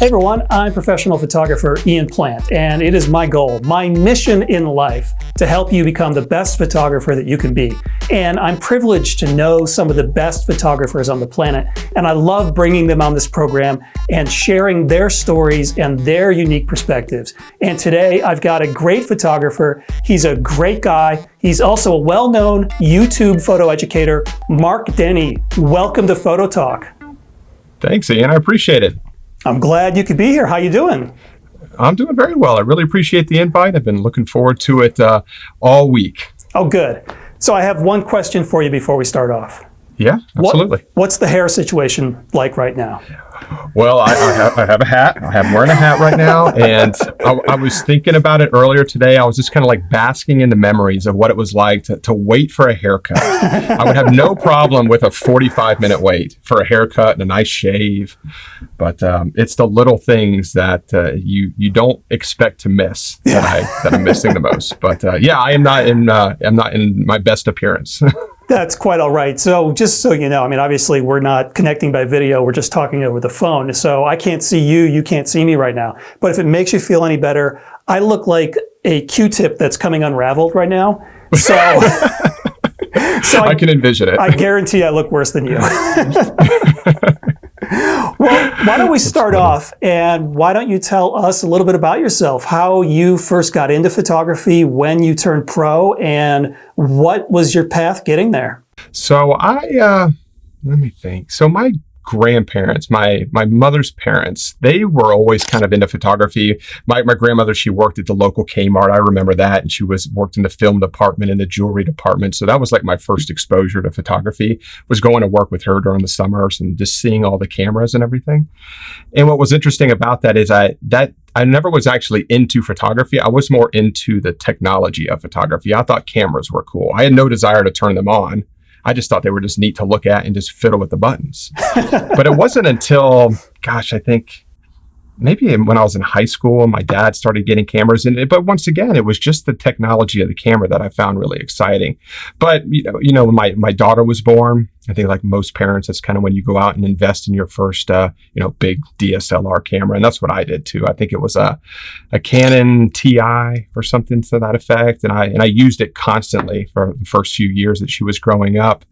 Hey everyone, I'm professional photographer Ian Plant, and it is my goal, my mission in life, to help you become the best photographer that you can be. And I'm privileged to know some of the best photographers on the planet, and I love bringing them on this program and sharing their stories and their unique perspectives. And today I've got a great photographer. He's a great guy. He's also a well-known YouTube photo educator, Mark Denney. Welcome to Photo Talk. Thanks, Ian. I appreciate it. I'm glad you could be here. How you doing? I'm doing very well. I really appreciate the invite. I've been looking forward to it all week. Oh, good. So I have one question for you before we start off. Yeah, absolutely. What's the hair situation like right now? Well, I have a hat. I'm wearing a hat right now. And I was thinking about it earlier today. I was just kind of like basking in the memories of what it was like to wait for a haircut. I would have no problem with a 45-minute wait for a haircut and a nice shave. But it's the little things that you don't expect to miss that I'm missing the most. But yeah, I'm not in my best appearance. That's quite all right. So just so you know, I mean, obviously we're not connecting by video. We're just talking over the phone. So I can't see you. You can't see me right now. But if it makes you feel any better, I look like a Q-tip that's coming unraveled right now. So, I can envision it. I guarantee I look worse than you. Well, why don't we start off, and why don't you tell us a little bit about yourself, how you first got into photography, when you turned pro, and what was your path getting there? So let me think. So my grandparents, my mother's parents, they were always kind of into photography. My grandmother, she worked at the local Kmart. I remember that. And she worked in the film department and the jewelry department. So that was like my first exposure to photography, was going to work with her during the summers and just seeing all the cameras and everything. And what was interesting about that is I never was actually into photography. I was more into the technology of photography. I thought cameras were cool. I had no desire to turn them on. I just thought they were just neat to look at and just fiddle with the buttons. But it wasn't until, I think maybe when I was in high school, my dad started getting cameras. But once again, it was just the technology of the camera that I found really exciting. But, when my daughter was born, I think like most parents, that's kind of when you go out and invest in your first, big DSLR camera. And that's what I did too. I think it was a Canon TI or something to that effect. And I used it constantly for the first few years that she was growing up.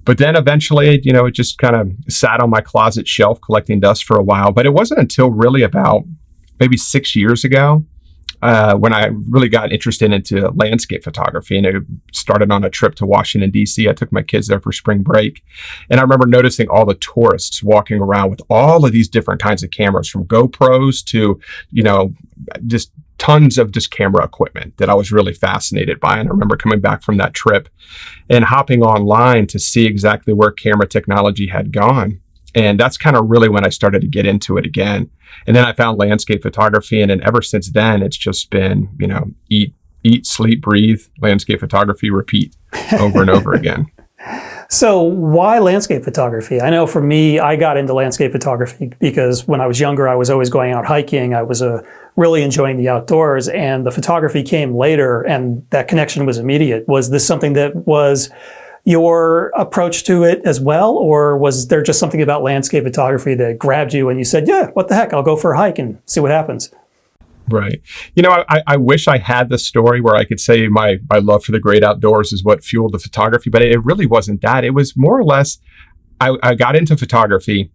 But then eventually, it just kind of sat on my closet shelf collecting dust for a while. But it wasn't until really about maybe 6 years ago when I really got interested into landscape photography. And it started on a trip to Washington, D.C. I took my kids there for spring break. And I remember noticing all the tourists walking around with all of these different kinds of cameras, from GoPros to, just tons of just camera equipment that I was really fascinated by. And I remember coming back from that trip and hopping online to see exactly where camera technology had gone. And that's kind of really when I started to get into it again. And then I found landscape photography. And then ever since then, it's just been, eat, sleep, breathe, landscape photography, repeat over and over again. So why landscape photography? I know for me, I got into landscape photography because when I was younger, I was always going out hiking. I was really enjoying the outdoors, and the photography came later, and that connection was immediate. Was this something that was your approach to it as well, or was there just something about landscape photography that grabbed you and you said, yeah, what the heck, I'll go for a hike and see what happens? Right. I wish I had the story where I could say my love for the great outdoors is what fueled the photography, but it really wasn't that. It was more or less, I got into photography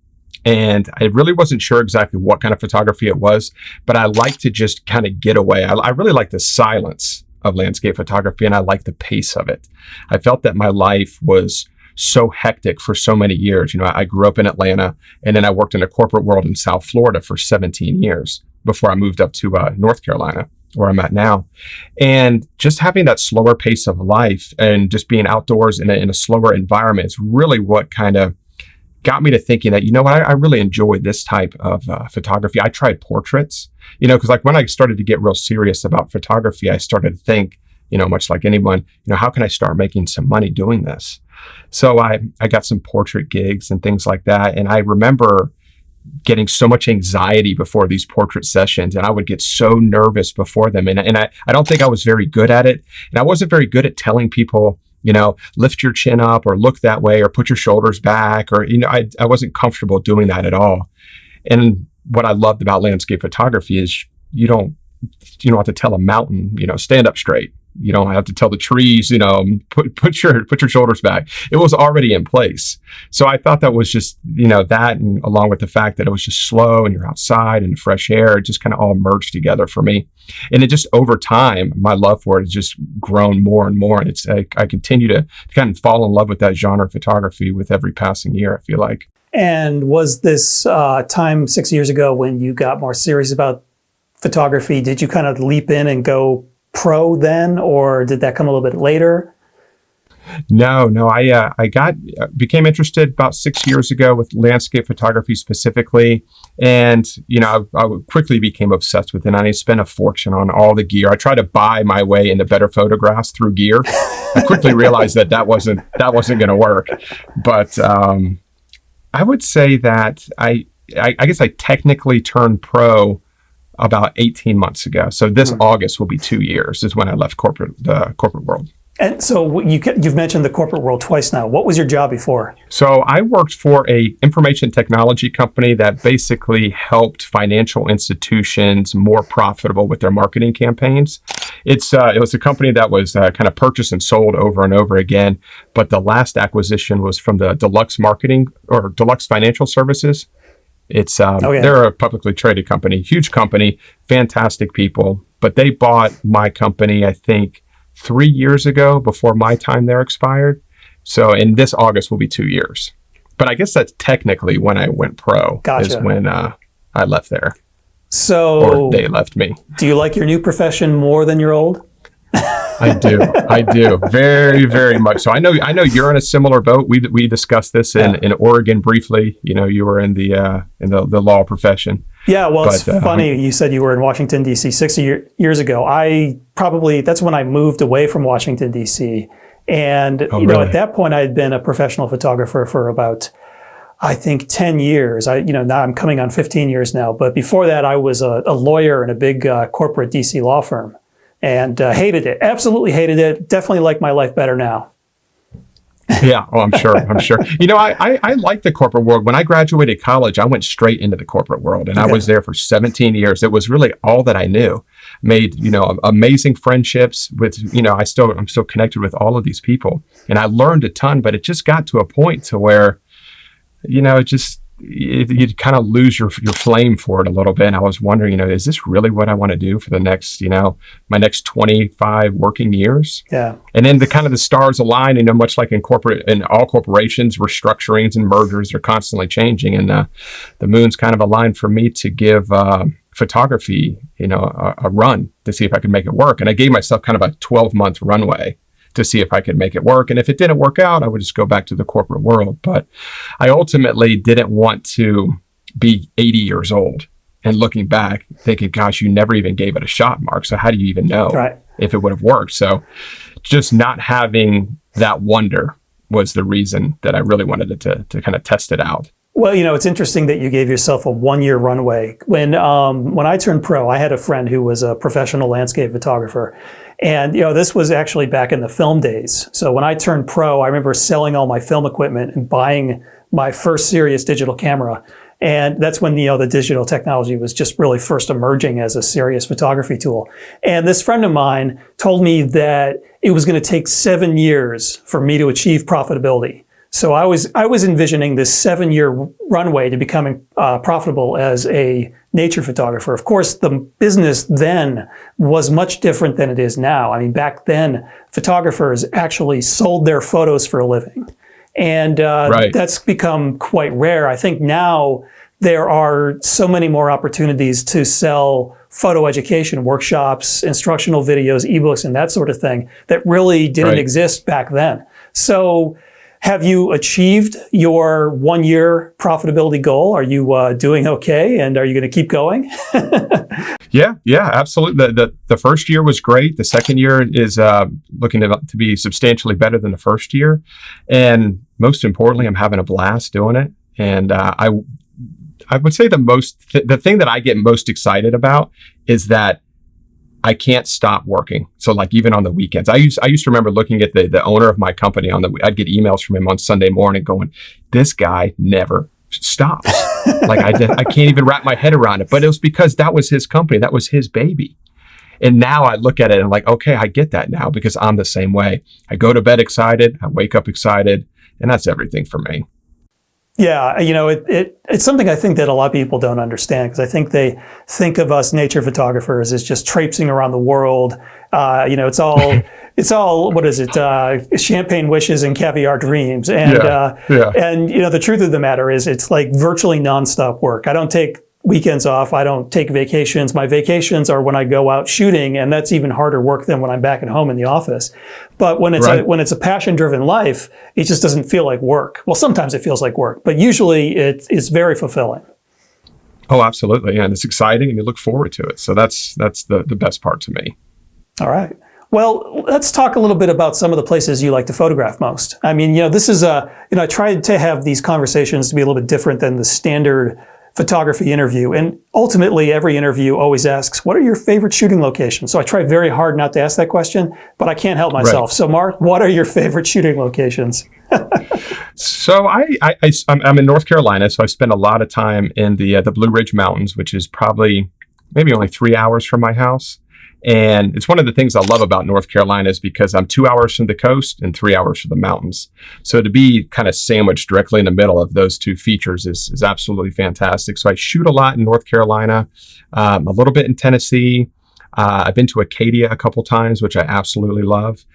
and I really wasn't sure exactly what kind of photography it was, but I like to just kind of get away. I really like the silence of landscape photography, and I like the pace of it. I felt that my life was so hectic for so many years. I grew up in Atlanta, and then I worked in a corporate world in South Florida for 17 years before I moved up to North Carolina, where I'm at now. And just having that slower pace of life and just being outdoors in a slower environment is really what kind of got me to thinking that, I really enjoyed this type of photography. I tried portraits, because like when I started to get real serious about photography, I started to think, much like anyone, how can I start making some money doing this? So I got some portrait gigs and things like that. And I remember getting so much anxiety before these portrait sessions, and I would get so nervous before them. And I don't think I was very good at it. And I wasn't very good at telling people, lift your chin up or look that way or put your shoulders back, or, I wasn't comfortable doing that at all. And what I loved about landscape photography is you don't have to tell a mountain, stand up straight. You don't have to tell the trees, put your shoulders back. It was already in place. So I thought that was just, that, and along with the fact that it was just slow and you're outside and fresh air, it just kind of all merged together for me. And it just, over time, my love for it has just grown more and more. And I continue to kind of fall in love with that genre of photography with every passing year, I feel like. And was this time 6 years ago when you got more serious about photography? Did you kind of leap in and go pro then, or did that come a little bit later? No. I became interested about 6 years ago with landscape photography specifically. And, I quickly became obsessed with it. And I spent a fortune on all the gear. I tried to buy my way into better photographs through gear. I quickly realized that wasn't going to work. But I would say that I guess I technically turned pro about 18 months ago. So this August will be 2 years is when I left the corporate world. And so you've mentioned the corporate world twice now. What was your job before? So I worked for a information technology company that basically helped financial institutions more profitable with their marketing campaigns. It was a company that was kind of purchased and sold over and over again. But the last acquisition was from the Deluxe Marketing or Deluxe Financial Services. It's They're a publicly traded company, huge company, fantastic people. But they bought my company, I think, 3 years ago before my time there expired. So in this August will be 2 years. But I guess that's technically when I went pro. Gotcha. Is when I left there. So or they left me. Do you like your new profession more than your old? I do very, very much. So I know you're in a similar boat. We discussed this in Oregon briefly. You were in the law profession. Yeah, well, it's funny. You said you were in Washington, D.C. 60 years ago. That's when I moved away from Washington, D.C. And, really? At that point, I had been a professional photographer for about, I think, 10 years. Now I'm coming on 15 years now. But before that, I was a lawyer in a big corporate D.C. law firm. And hated it. Absolutely hated it. Definitely like my life better now. Yeah, I'm sure. I like the corporate world. When I graduated college, I went straight into the corporate world, and I was there for 17 years. It was really all that I knew. Made, amazing friendships with, I'm still connected with all of these people, and I learned a ton, but it just got to a point to where, you kind of lose your flame for it a little bit. And I was wondering, is this really what I want to do for the next, my next 25 working years? Yeah. And then the stars align, much like in all corporations, restructurings and mergers are constantly changing. And the moon's kind of aligned for me to give photography, a run to see if I could make it work. And I gave myself kind of a 12-month runway to see if I could make it work. And if it didn't work out, I would just go back to the corporate world. But I ultimately didn't want to be 80 years old and looking back thinking, gosh, you never even gave it a shot, Mark. So how do you even know if it would have worked? So just not having that wonder was the reason that I really wanted to kind of test it out. Well, it's interesting that you gave yourself a 1-year runway. When I turned pro, I had a friend who was a professional landscape photographer. And, this was actually back in the film days. So when I turned pro, I remember selling all my film equipment and buying my first serious digital camera. And that's when, the digital technology was just really first emerging as a serious photography tool. And this friend of mine told me that it was going to take 7 years for me to achieve profitability. So I was envisioning this 7-year runway to becoming profitable as a nature photographer. Of course, the business then was much different than it is now. I mean, back then, photographers actually sold their photos for a living. And that's become quite rare. I think now there are so many more opportunities to sell photo education workshops, instructional videos, ebooks, and that sort of thing that really didn't exist back then. So have you achieved your 1-year profitability goal? Are you doing okay? And are you going to keep going? Yeah, absolutely. The first year was great. The second year is looking to be substantially better than the first year. And most importantly, I'm having a blast doing it. And I would say the thing that I get most excited about is that I can't stop working. So like even on the weekends, I used to remember looking at the owner of my company I'd get emails from him on Sunday morning going, this guy never stops. Like I can't even wrap my head around it. But it was because that was his company. That was his baby. And now I look at it and I'm like, okay, I get that now because I'm the same way. I go to bed excited. I wake up excited. And that's everything for me. Yeah, it's something I think that a lot of people don't understand, because I think they think of us nature photographers as just traipsing around the world. It's all what is it? Champagne wishes and caviar dreams. And the truth of the matter is, it's like virtually nonstop work. I don't take weekends off. I don't take vacations. My vacations are when I go out shooting, and that's even harder work than when I'm back at home in the office. But when it's a passion-driven life, it just doesn't feel like work. Well, sometimes it feels like work, but usually it's very fulfilling. Oh, absolutely. Yeah, and it's exciting, and you look forward to it. So that's the best part to me. All right. Well, let's talk a little bit about some of the places you like to photograph most. I mean, this is I tried to have these conversations to be a little bit different than the standard photography interview. And ultimately, every interview always asks, what are your favorite shooting locations? So I try very hard not to ask that question, but I can't help myself. Right. So Mark, what are your favorite shooting locations? So I'm in North Carolina, so I spend a lot of time in the Blue Ridge Mountains, which is probably maybe only 3 hours from my house. And it's one of the things I love about North Carolina is because I'm 2 hours from the coast and 3 hours from the mountains. So to be kind of sandwiched directly in the middle of those two features is absolutely fantastic. So I shoot a lot in North Carolina, a little bit in Tennessee. I've been to Acadia a couple times, which I absolutely love.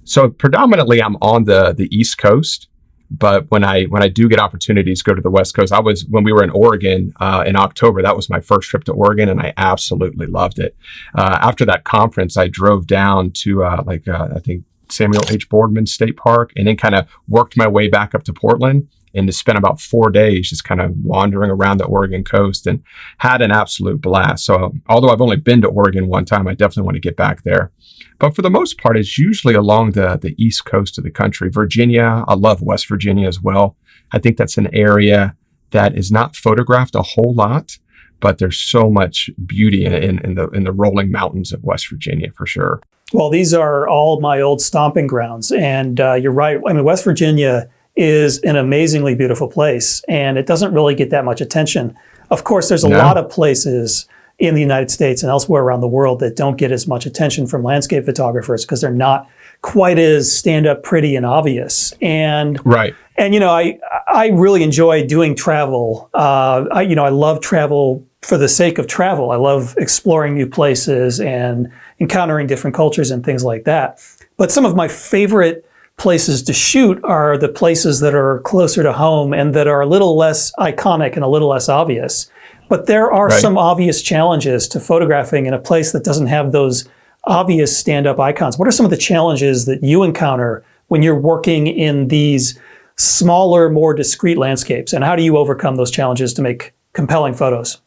So predominantly I'm on the East Coast. But when I do get opportunities to go to the West Coast, when we were in Oregon in October, that was my first trip to Oregon, and I absolutely loved it. After that conference, I drove down to I think Samuel H. Boardman State Park, and then kind of worked my way back up to Portland, and to spend about 4 days just kind of wandering around the Oregon coast, and had an absolute blast. So although I've only been to Oregon one time, I definitely want to get back there. But for the most part, it's usually along the east coast of the country. Virginia, I love West Virginia as well. I think that's an area that is not photographed a whole lot, but there's so much beauty in the rolling mountains of West Virginia for sure. Well, these are all my old stomping grounds. And you're right. I mean, West Virginia is an amazingly beautiful place, and it doesn't really get that much attention. Of course, there's a lot of places in the United States and elsewhere around the world that don't get as much attention from landscape photographers because they're not quite as stand-up, pretty, and obvious. And right. And I really enjoy doing travel. I love travel for the sake of travel. I love exploring new places and encountering different cultures and things like that. But some of my favorite places to shoot are the places that are closer to home and that are a little less iconic and a little less obvious. But there are some obvious challenges to photographing in a place that doesn't have those obvious stand-up icons. What are some of the challenges that you encounter when you're working in these smaller, more discrete landscapes? And how do you overcome those challenges to make compelling photos?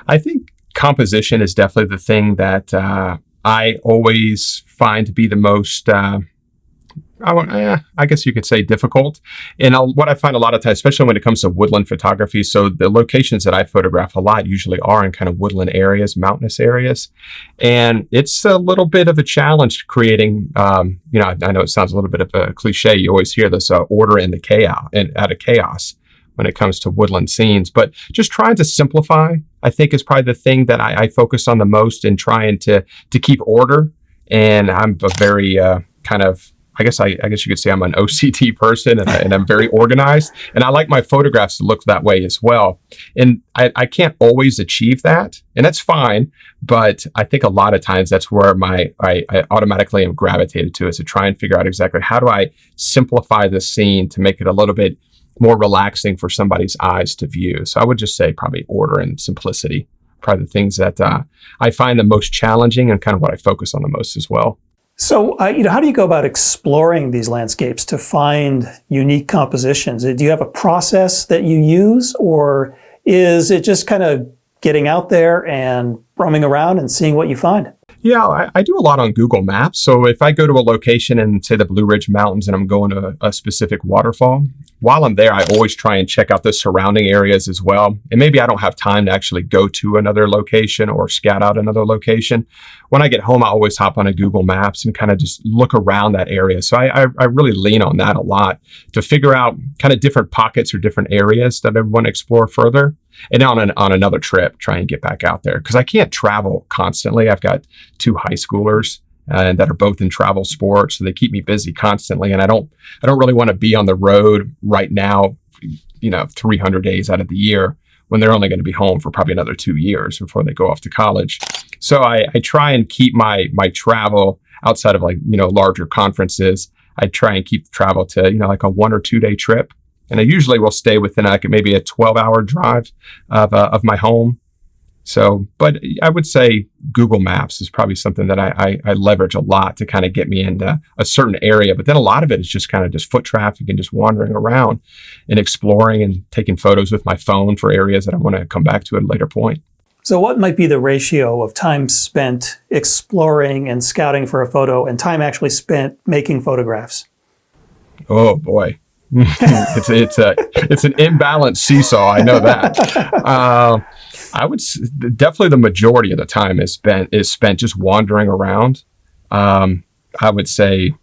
I think composition is definitely the thing that I always find to be the most I guess you could say difficult. And what I find a lot of times, especially when it comes to woodland photography, so the locations that I photograph a lot usually are in kind of woodland areas, mountainous areas. And it's a little bit of a challenge creating, I know it sounds a little bit of a cliche. You always hear this order in the chaos and out of chaos when it comes to woodland scenes. But just trying to simplify, I think, is probably the thing that I focus on the most in trying to keep order. And I'm a very I guess you could say I'm an OCD person, and I'm very organized, and I like my photographs to look that way as well. And I can't always achieve that, and that's fine. But I think a lot of times that's where I automatically am gravitated to, is to try and figure out exactly how do I simplify the scene to make it a little bit more relaxing for somebody's eyes to view. So I would just say probably order and simplicity, probably the things that I find the most challenging and kind of what I focus on the most as well. So, how do you go about exploring these landscapes to find unique compositions? Do you have a process that you use, or is it just kind of getting out there and roaming around and seeing what you find? Yeah, I do a lot on Google Maps. So if I go to a location in, say, the Blue Ridge Mountains and I'm going to a specific waterfall, while I'm there, I always try and check out the surrounding areas as well. And maybe I don't have time to actually go to another location or scout out another location. When I get home, I always hop on a Google Maps and kind of just look around that area. So I really lean on that a lot to figure out kind of different pockets or different areas that I want to explore further. And on another trip, try and get back out there because I can't travel constantly. I've got 2 high schoolers and that are both in travel sports, so they keep me busy constantly. And I don't really want to be on the road right now, 300 days out of the year when they're only going to be home for probably another 2 years before they go off to college. So I try and keep my travel outside of larger conferences. I try and keep travel to like a 1 or 2 day trip. And I usually will stay within maybe a 12-hour drive of my home. So, but I would say Google Maps is probably something that I leverage a lot to kind of get me into a certain area. But then a lot of it is just kind of just foot traffic and just wandering around and exploring and taking photos with my phone for areas that I want to come back to at a later point. So what might be the ratio of time spent exploring and scouting for a photo and time actually spent making photographs? Oh, boy. It's an imbalanced seesaw. I know that. I would definitely the majority of the time is spent just wandering around. I would say,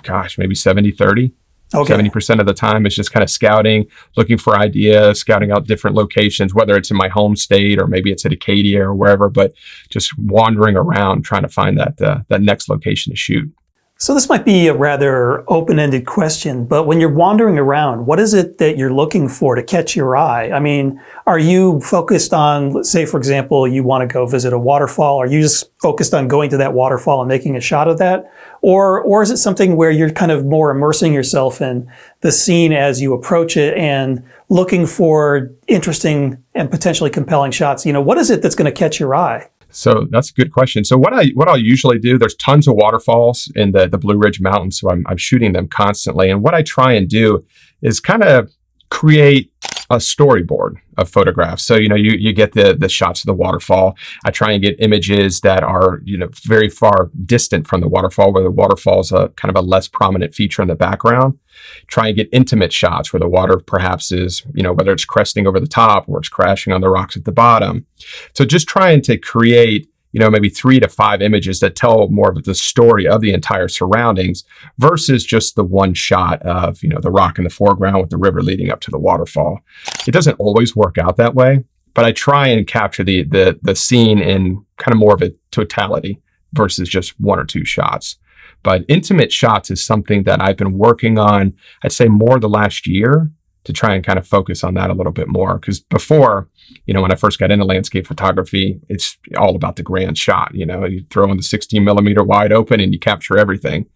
maybe 70-30. Okay. 70% of the time is just kind of scouting, looking for ideas, scouting out different locations, whether it's in my home state or maybe it's at Acadia or wherever, but just wandering around trying to find that next location to shoot. So this might be a rather open-ended question, but when you're wandering around, what is it that you're looking for to catch your eye? I mean, are you focused on, let's say, for example, you want to go visit a waterfall? Are you just focused on going to that waterfall and making a shot of that? Or is it something where you're kind of more immersing yourself in the scene as you approach it and looking for interesting and potentially compelling shots? What is it that's going to catch your eye? So that's a good question. So what I'll usually do, there's tons of waterfalls in the Blue Ridge Mountains, so I'm shooting them constantly. And what I try and do is kind of create a storyboard of photographs. So, you get the shots of the waterfall. I try and get images that are, very far distant from the waterfall, where the waterfall is a kind of a less prominent feature in the background. Try and get intimate shots where the water perhaps is, whether it's cresting over the top or it's crashing on the rocks at the bottom. So just trying to create, maybe 3 to 5 images that tell more of the story of the entire surroundings versus just the one shot of, the rock in the foreground with the river leading up to the waterfall. It doesn't always work out that way, but I try and capture the scene in kind of more of a totality versus just 1 or 2 shots. But intimate shots is something that I've been working on, I'd say more the last year, to try and kind of focus on that a little bit more. Because before, when I first got into landscape photography, it's all about the grand shot. You throw in the 16 millimeter wide open and you capture everything.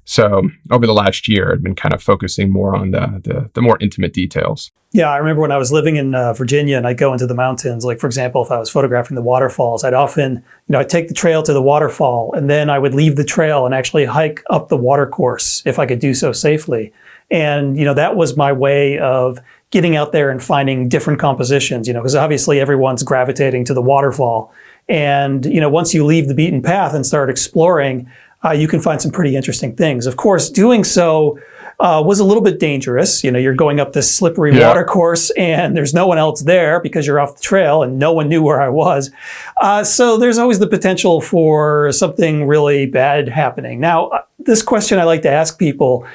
So over the last year, I've been kind of focusing more on the more intimate details. Yeah, I remember when I was living in Virginia and I'd go into the mountains, like for example, if I was photographing the waterfalls, I'd often, I'd take the trail to the waterfall and then I would leave the trail and actually hike up the water course if I could do so safely. And, that was my way of getting out there and finding different compositions, because obviously everyone's gravitating to the waterfall. And, once you leave the beaten path and start exploring, you can find some pretty interesting things. Of course, doing so was a little bit dangerous. You're going up this slippery water course and there's no one else there because you're off the trail and no one knew where I was. So there's always the potential for something really bad happening. Now, this question I like to ask people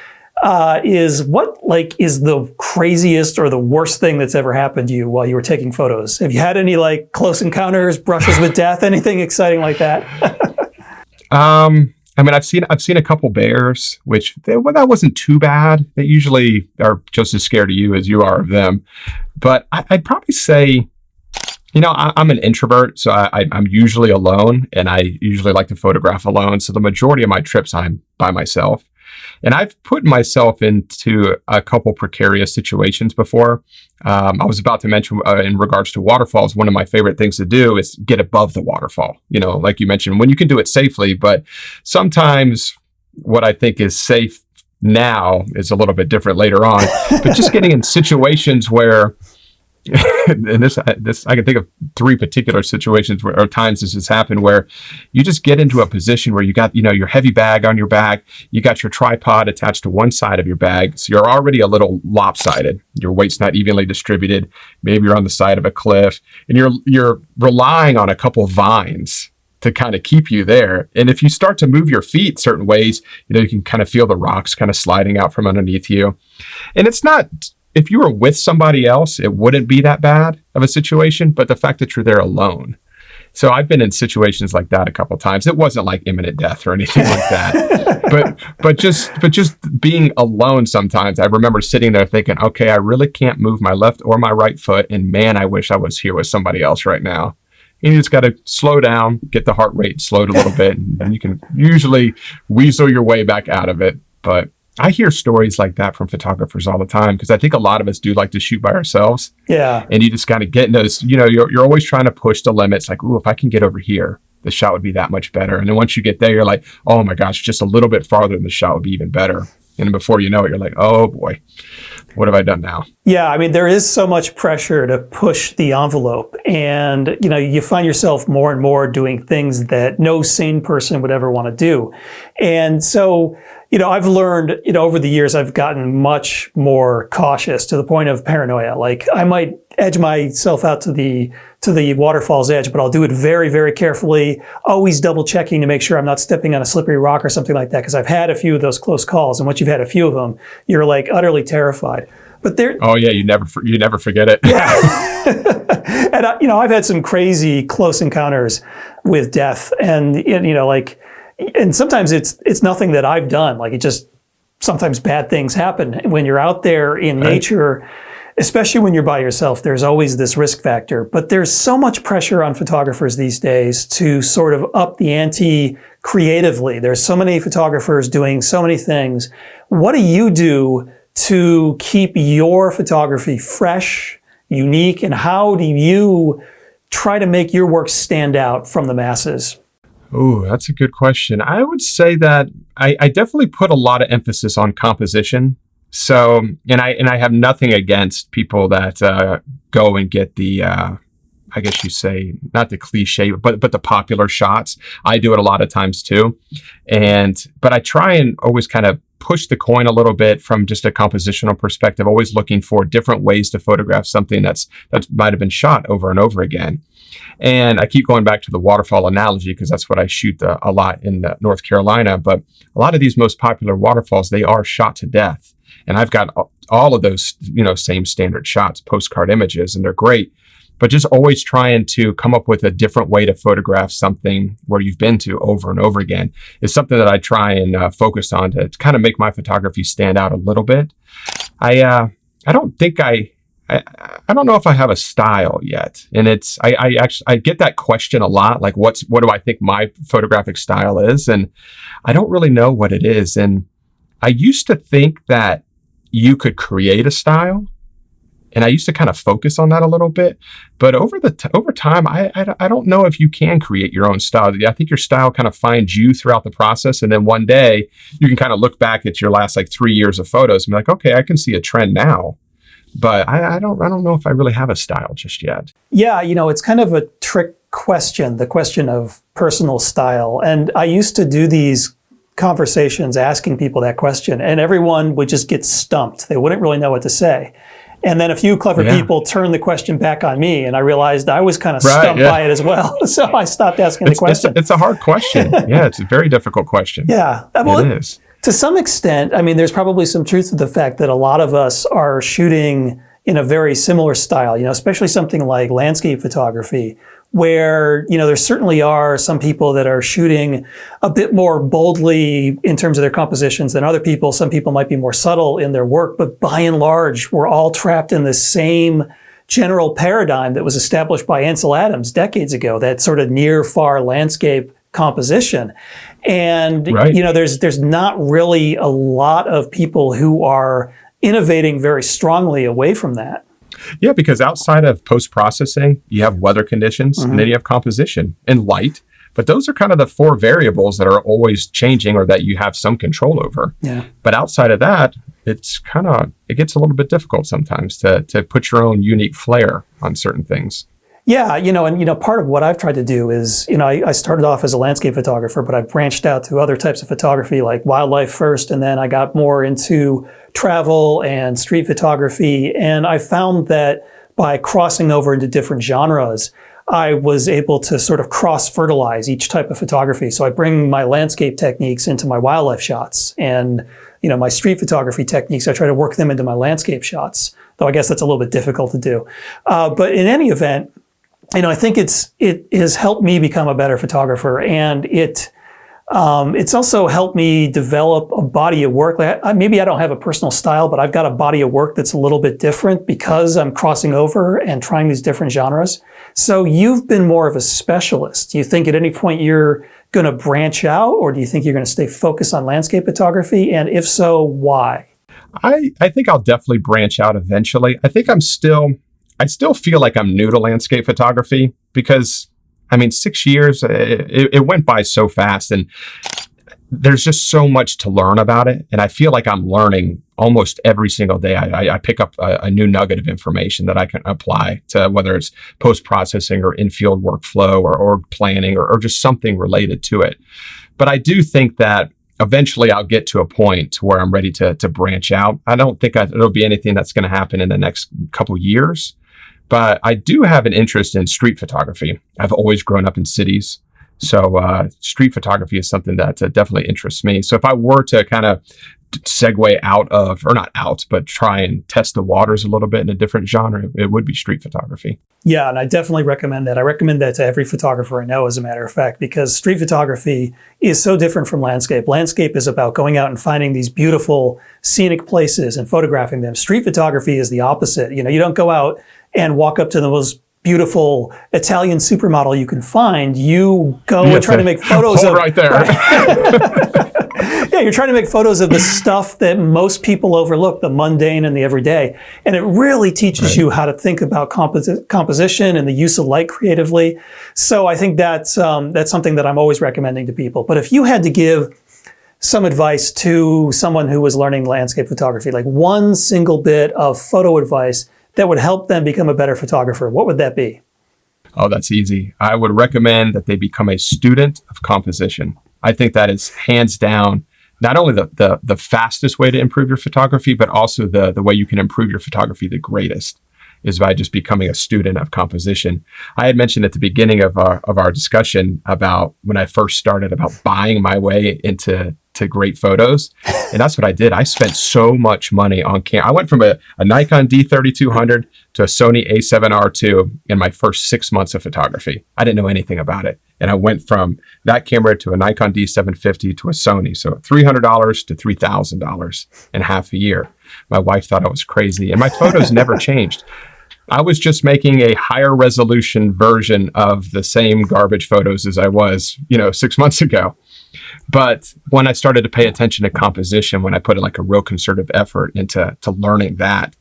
is what is the craziest or the worst thing that's ever happened to you while you were taking photos? Have you had any close encounters, brushes with death, anything exciting like that? I've seen a couple bears, which that wasn't too bad. They usually are just as scared of you as you are of them. But I'd probably say, I'm an introvert, so I'm usually alone, and I usually like to photograph alone. So the majority of my trips, I'm by myself. And I've put myself into a couple precarious situations before. I was about to mention in regards to waterfalls, one of my favorite things to do is get above the waterfall. Like you mentioned, when you can do it safely, but sometimes what I think is safe now is a little bit different later on. But just getting in situations where and this I can think of 3 particular situations or times this has happened where you just get into a position where you got, your heavy bag on your back, you got your tripod attached to one side of your bag, so you're already a little lopsided. Your weight's not evenly distributed. Maybe you're on the side of a cliff, and you're relying on a couple vines to kind of keep you there. And if you start to move your feet certain ways, you can kind of feel the rocks kind of sliding out from underneath you. And it's not. If you were with somebody else, it wouldn't be that bad of a situation, but the fact that you're there alone. So I've been in situations like that a couple of times. It wasn't like imminent death or anything like that, but just being alone sometimes. I remember sitting there thinking, okay, I really can't move my left or my right foot, and man, I wish I was here with somebody else right now. And you just got to slow down, get the heart rate slowed a little bit, and you can usually weasel your way back out of it. But I hear stories like that from photographers all the time, because I think a lot of us do like to shoot by ourselves. Yeah. And you just got to get in those, you're always trying to push the limits. Like, ooh, if I can get over here, the shot would be that much better. And then once you get there, you're like, oh my gosh, just a little bit farther and the shot would be even better. And before you know it, you're like, oh boy, what have I done now? Yeah, I mean, there is so much pressure to push the envelope. And, you find yourself more and more doing things that no sane person would ever want to do. And so, I've learned, over the years, I've gotten much more cautious to the point of paranoia. Like, I might edge myself out to the waterfall's edge, but I'll do it very, very carefully, always double checking to make sure I'm not stepping on a slippery rock or something like that. Because I've had a few of those close calls, and once you've had a few of them, you're like utterly terrified. But there. Oh yeah, you never forget it. Yeah. And I've had some crazy close encounters with death, and and sometimes it's nothing that I've done. Like, it just, sometimes bad things happen when you're out there in nature, especially when you're by yourself. There's always this risk factor, but there's so much pressure on photographers these days to sort of up the ante creatively. There's so many photographers doing so many things. What do you do to keep your photography fresh, unique, and how do you try to make your work stand out from the masses? Oh, that's a good question. I would say that I definitely put a lot of emphasis on composition. So, and I have nothing against people that go and get the, I guess you say, not the cliche, but the popular shots. I do it a lot of times too. But I try and always kind of push the coin a little bit from just a compositional perspective, always looking for different ways to photograph something that might have been shot over and over again. And I keep going back to the waterfall analogy because that's what I shoot a lot in North Carolina. But a lot of these most popular waterfalls, they are shot to death. And I've got all of those, same standard shots, postcard images, and they're great. But just always trying to come up with a different way to photograph something where you've been to over and over again is something that I try and focus on to kind of make my photography stand out a little bit. I don't know if I have a style yet. And I get that question a lot, like what do I think my photographic style is? And I don't really know what it is. And I used to think that you could create a style. And I used to kind of focus on that a little bit, but over time, I don't know if you can create your own style. I think your style kind of finds you throughout the process, and then one day you can kind of look back at your last 3 years of photos and be like, okay, I can see a trend now. But I don't know if I really have a style just yet. Yeah, it's kind of a trick question, the question of personal style. And I used to do these conversations asking people that question, and everyone would just get stumped. They wouldn't really know what to say. And then a few clever people turned the question back on me, and I realized I was kind of stumped by it as well. So I stopped asking the question. It's a hard question. Yeah, it's a very difficult question. Yeah. Well, it is. To some extent, I mean, there's probably some truth to the fact that a lot of us are shooting in a very similar style, especially something like landscape photography, where, there certainly are some people that are shooting a bit more boldly in terms of their compositions than other people. Some people might be more subtle in their work, but by and large, we're all trapped in the same general paradigm that was established by Ansel Adams decades ago, that sort of near-far landscape composition. And, there's not really a lot of people who are innovating very strongly away from that. Yeah, because outside of post-processing, you have weather conditions, and then you have composition and light. But those are kind of the four variables that are always changing or that you have some control over. Yeah. But outside of that, it gets a little bit difficult sometimes to put your own unique flair on certain things. Yeah, and part of what I've tried to do is, I started off as a landscape photographer, but I branched out to other types of photography, like wildlife first, and then I got more into travel and street photography. And I found that by crossing over into different genres, I was able to sort of cross-fertilize each type of photography. So I bring my landscape techniques into my wildlife shots, and my street photography techniques, I try to work them into my landscape shots, though I guess that's a little bit difficult to do. But in any event, I think it has helped me become a better photographer, and it's also helped me develop a body of work. Maybe I don't have a personal style, but I've got a body of work that's a little bit different because I'm crossing over and trying these different genres. So you've been more of a specialist. Do you think at any point you're going to branch out, or do you think you're going to stay focused on landscape photography? And if so, why? I think I'll definitely branch out eventually. I still feel like I'm new to landscape photography because, 6 years, it went by so fast, and there's just so much to learn about it. And I feel like I'm learning almost every single day. I pick up a new nugget of information that I can apply to whether it's post-processing or in-field workflow or planning or just something related to it. But I do think that eventually I'll get to a point where I'm ready to branch out. I don't think it'll be anything that's going to happen in the next couple years. But I do have an interest in street photography. I've always grown up in cities. So street photography is something that definitely interests me. So if I were to kind of segue out of, or not out, but try and test the waters a little bit in a different genre, it would be street photography. Yeah, and I definitely recommend that. I recommend that to every photographer I know, as a matter of fact, because street photography is so different from landscape. Landscape is about going out and finding these beautiful scenic places and photographing them. Street photography is the opposite. You don't go out and walk up to the most beautiful Italian supermodel you can find. You go and try to make photos of right there. Yeah, you're trying to make photos of the stuff that most people overlook, the mundane and the everyday. And it really teaches you how to think about composition and the use of light creatively. So I think that's something that I'm always recommending to people. But if you had to give some advice to someone who was learning landscape photography, like one single bit of photo advice that would help them become a better photographer, what would that be? Oh, that's easy. I would recommend that they become a student of composition. I think that is hands down not only the fastest way to improve your photography, but also the way you can improve your photography the greatest is by just becoming a student of composition. I had mentioned at the beginning of our discussion about when I first started about buying my way into great photos. And that's what I did. I spent so much money on camera. I went from a Nikon D3200 to a Sony A7R II in my first 6 months of photography. I didn't know anything about it. And I went from that camera to a Nikon D750 to a Sony. So $300 to $3,000 in half a year. My wife thought I was crazy, and my photos never changed. I was just making a higher resolution version of the same garbage photos as I was, 6 months ago. But when I started to pay attention to composition, when I put in like a real concerted effort into learning that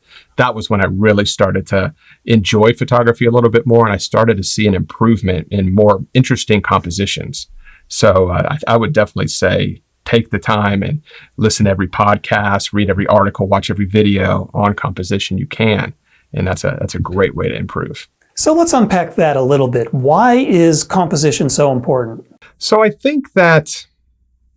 was when I really started to enjoy photography a little bit more. And I started to see an improvement in more interesting compositions. So I would definitely say take the time and listen to every podcast, read every article, watch every video on composition you can. And that's a great way to improve. So let's unpack that a little bit. Why is composition so important? So I think that,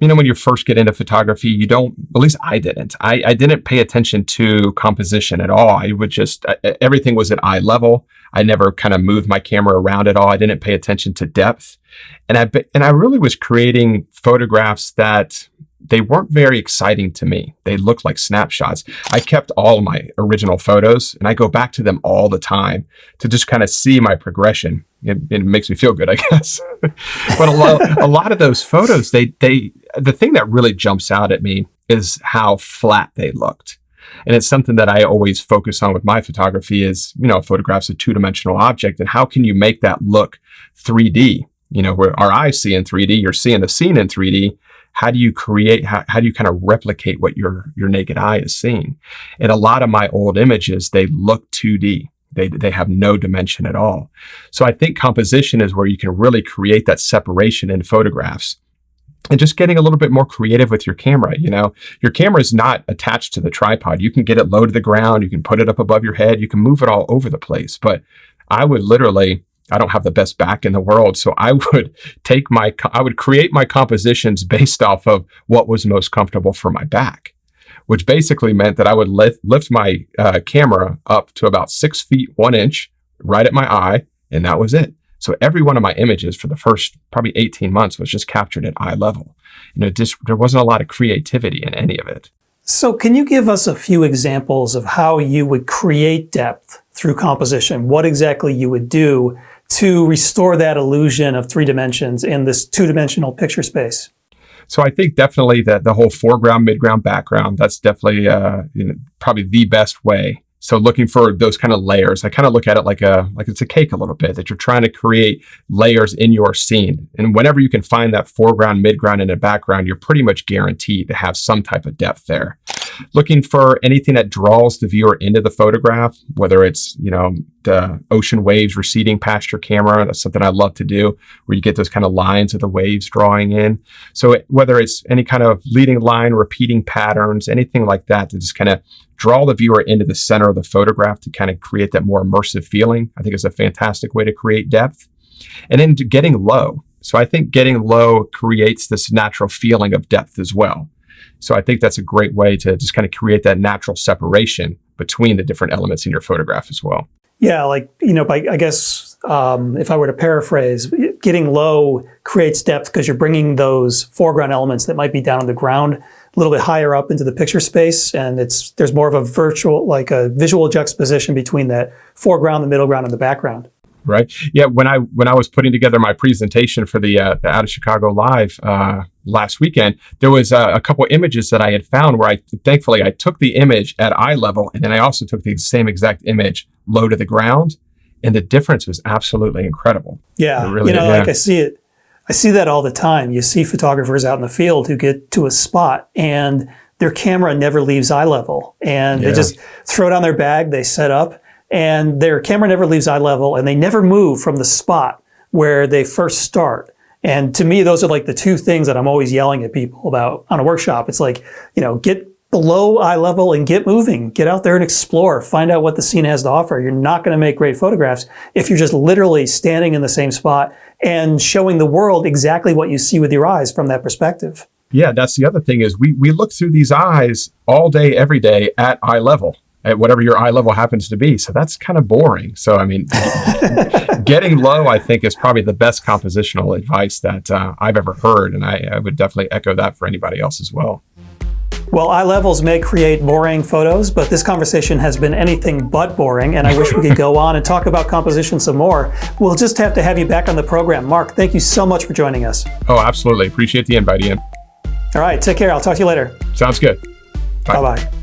when you first get into photography, you don't, at least I didn't. I didn't pay attention to composition at all. I would just, everything was at eye level. I never kind of moved my camera around at all. I didn't pay attention to depth. And I really was creating photographs that they weren't very exciting to me. They looked like snapshots. I kept all my original photos and I go back to them all the time to just kind of see my progression. It makes me feel good, I guess. But a lot of those photos, the thing that really jumps out at me is how flat they looked. And it's something that I always focus on with my photography is, photographs a two-dimensional object, and how can you make that look 3D? Where our eyes see in 3D, you're seeing the scene in 3D. How do you create, how do you kind of replicate what your naked eye is seeing? And a lot of my old images, they look 2D. They have no dimension at all. So I think composition is where you can really create that separation in photographs. And just getting a little bit more creative with your camera. Your camera is not attached to the tripod. You can get it low to the ground. You can put it up above your head. You can move it all over the place. But I don't have the best back in the world. So I would create my compositions based off of what was most comfortable for my back, which basically meant that I would lift my camera up to about 6 feet, 1 inch, right at my eye. And that was it. So every one of my images for the first probably 18 months was just captured at eye level. There wasn't a lot of creativity in any of it. So can you give us a few examples of how you would create depth through composition? What exactly you would do to restore that illusion of 3 dimensions in this 2-dimensional picture space? So I think definitely that the whole foreground, midground, background, that's definitely probably the best way. So looking for those kind of layers, I kind of look at it like it's a cake a little bit, that you're trying to create layers in your scene. And whenever you can find that foreground, midground, and a background, you're pretty much guaranteed to have some type of depth there. Looking for anything that draws the viewer into the photograph, whether it's, the ocean waves receding past your camera. That's something I love to do, where you get those kind of lines of the waves drawing in. So whether it's any kind of leading line, repeating patterns, anything like that, to just kind of draw the viewer into the center of the photograph to kind of create that more immersive feeling, I think is a fantastic way to create depth. And then getting low. So I think getting low creates this natural feeling of depth as well. So I think that's a great way to just kind of create that natural separation between the different elements in your photograph as well. Yeah, I guess if I were to paraphrase, getting low creates depth because you're bringing those foreground elements that might be down on the ground a little bit higher up into the picture space, and there's more of a visual juxtaposition between that foreground, the middle ground, and the background. Right. Yeah. When I was putting together my presentation for the Out of Chicago Live last weekend, there was a couple of images that I had found where thankfully I took the image at eye level, and then I also took the same exact image low to the ground, and the difference was absolutely incredible. Yeah. Really, I see it. I see that all the time. You see photographers out in the field who get to a spot and their camera never leaves eye level, and they just throw it on their bag, they set up, and their camera never leaves eye level, and they never move from the spot where they first start. And to me, those are like the 2 things that I'm always yelling at people about on a workshop. It's like, get below eye level and get moving. Get out there and explore. Find out what the scene has to offer. You're not going to make great photographs if you're just literally standing in the same spot and showing the world exactly what you see with your eyes from that perspective. Yeah, that's the other thing is we look through these eyes all day, every day at eye level, at whatever your eye level happens to be. So that's kind of boring. So, I mean, getting low, I think, is probably the best compositional advice that I've ever heard. And I would definitely echo that for anybody else as well. Well, eye levels may create boring photos, but this conversation has been anything but boring, and I wish we could go on and talk about composition some more. We'll just have to have you back on the program. Mark, thank you so much for joining us. Oh, absolutely. Appreciate the invite, Ian. All right, take care. I'll talk to you later. Sounds good. Bye. Bye-bye.